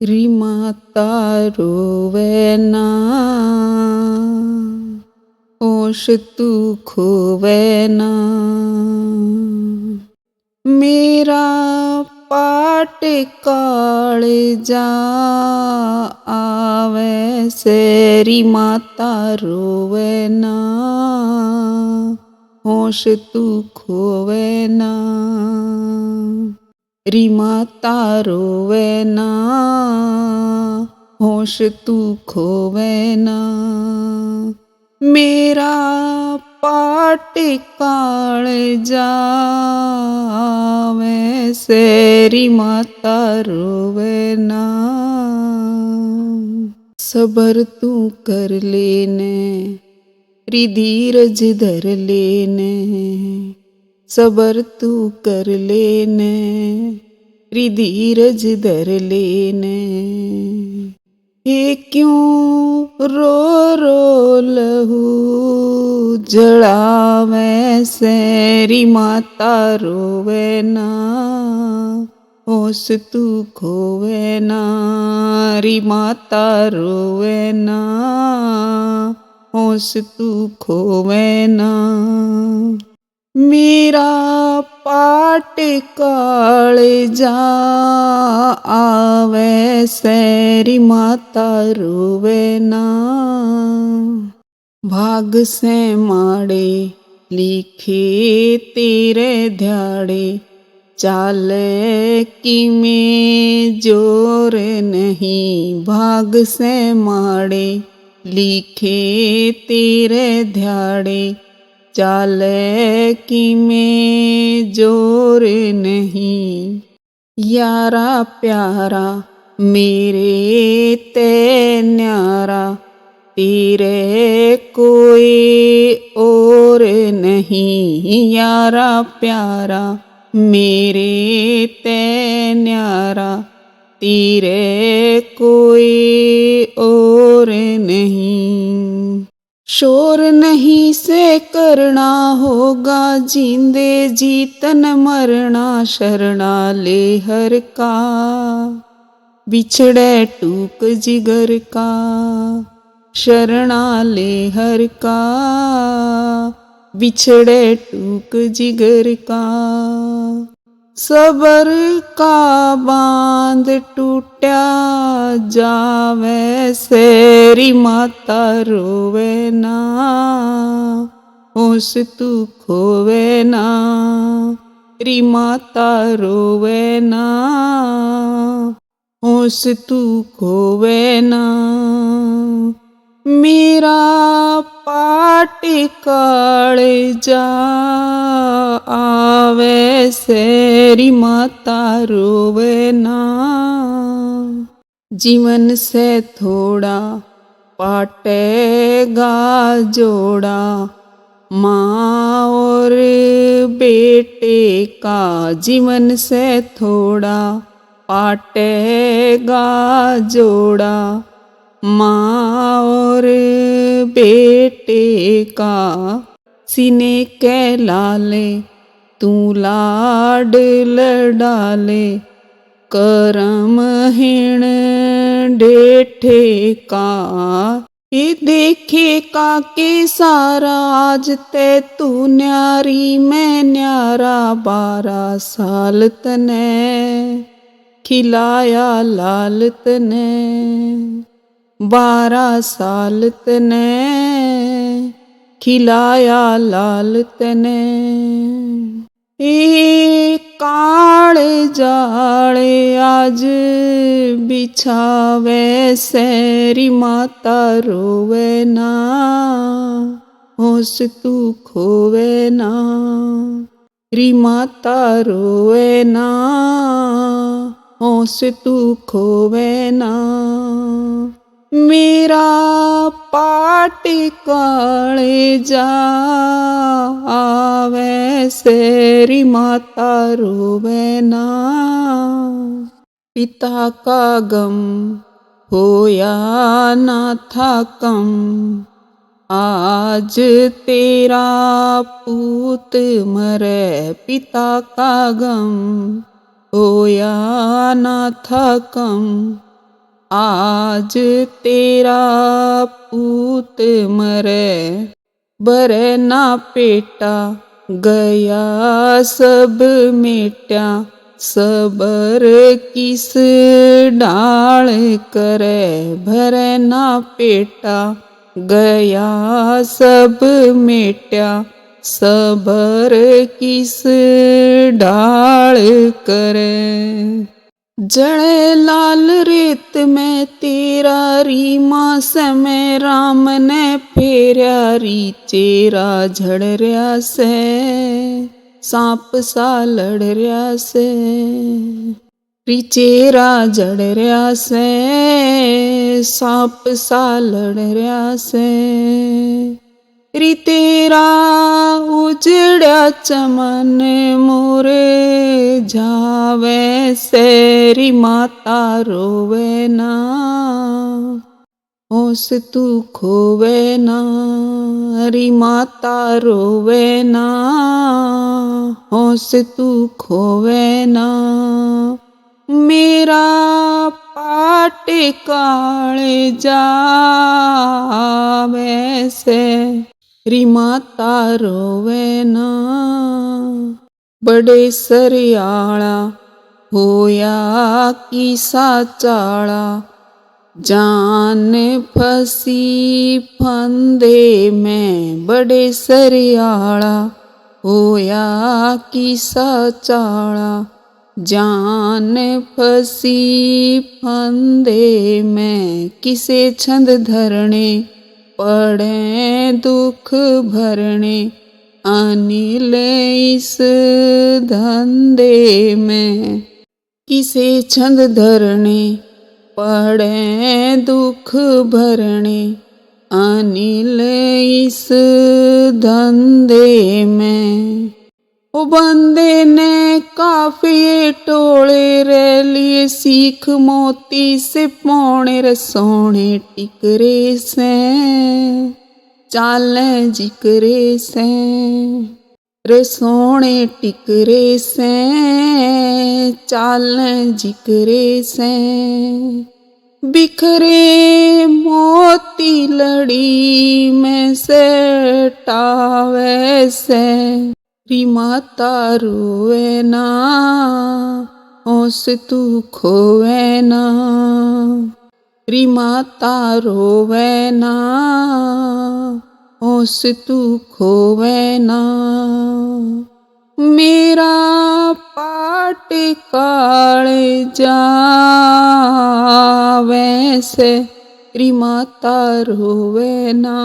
री माता रोवे ना, होश तू खोवे ना। मेरा पाट काळजा आवे से, री माता रोवे ना, होश तू खोवे ना। री माता रोवे ना, होश तू खोवे ना। मेरा पाट काळजा आवे से, री माता रोवे ना। सबर तू कर लेने, री धीरज धर लेने। सबर तू कर लेने, री धीरज धर लेने। ये क्यों रो रो लहू जड़ावे से, री माता रोवे ना, होश तू खोवे ना। री माता रोवे ना, होश तू खोवे ना। मेरा पाट काळजा आवे से, री माता रोवे ना। भाग से माड़े लिखे तेरे ध्याड़े, चाले किमे जोर नहीं। भाग से माड़े लिखे तेरे ध्याड़े, चाले किमे जोर नहीं। यारा प्यारा मेरे ते न्यारा, तेरे कोई और नहीं। यारा प्यारा मेरे ते न्यारा, तेरे कोई और नहीं। शोर नहीं से करना होगा, जींदे जीतन मरना शरणा ले हर का। बिछड़े टूक जिगर का, शरणा ले हर का। बिछड़े टूक जिगर का। सबर का बांध टूटा जावे से, री माता रोवे ना, होश तू खोवे ना। री माता रोवे ना, होश तू खोवे ना। मेरा पाट काळजा आवे से, री माता रोवे ना। जीवन से थोड़ा पाटेगा जोड़ा, माँ और बेटे का। जीवन से थोड़ा पाटेगा जोड़ा, माँ और बेटे का। सीने के लाले तू लाड लडाले, करम हीण डेठे का। ये देखे का के सारा आज ते, तू न्यारी मैं न्यारा। 12 साल तने खिलाया लाल तने, 12 साल तने खिलाया लाल तने। ए काळे जाळे आज बिछावे से, री माता रोवे ना, होश तू खोवे ना। री माता रोवे ना, होश तू खोवे ना। मेरा पाट काळजा आवे से, री माता रोवे ना। पिता का गम होया ना था कम, आज तेरा पूत मरे। पिता का गम होया ना था कम, आज तेरा पूत मरे, बरे ना पेटा गया सब मेट्या, सबर किस डाल करे, भरे ना पेटा गया सब मेट्या, सबर किस डाल करे। जड़े लाल रेत में तेरा रीमा समय, राम ने फेरया री चेरा झड़ रहा से, सांप सा लड़ रहा से, री चेरा झड़ रहा से, सांप सा लड़ रहा से, री तेरा उजड़ा चमन मोरे जावे से, री माता रोवे ना होश तू खोवे ना, री माता रोवे ना होश तू खोवे ना, मेरा पाट काले जावे से, री माता रोवे ना। बड़े सरियाला होया किसा चाला, जान फसी फंदे में, बड़े सरियाला होया किसा चाला, जान फसी फंदे में, किसे छंद धरने पड़े दुख भरने, अनिल इस धंधे में, किसे छंद धरने पड़े दुख भरने, अनिल इस धंधे में। ओ बंदे ने काफिए टोले रे लिए, सीख मोती से पौने रे सोने टिकरे से, चाले जिक्रे से, रे सोने टिकरे से, चाले जिक्रे से, बिखरे मोती लड़ी में से टावे से, री माता रोवे ना होश तू खोवे ना, री माता रोवे ना होश तू खोवे ना, मेरा पाट काले जावे से, री माता रोवे ना।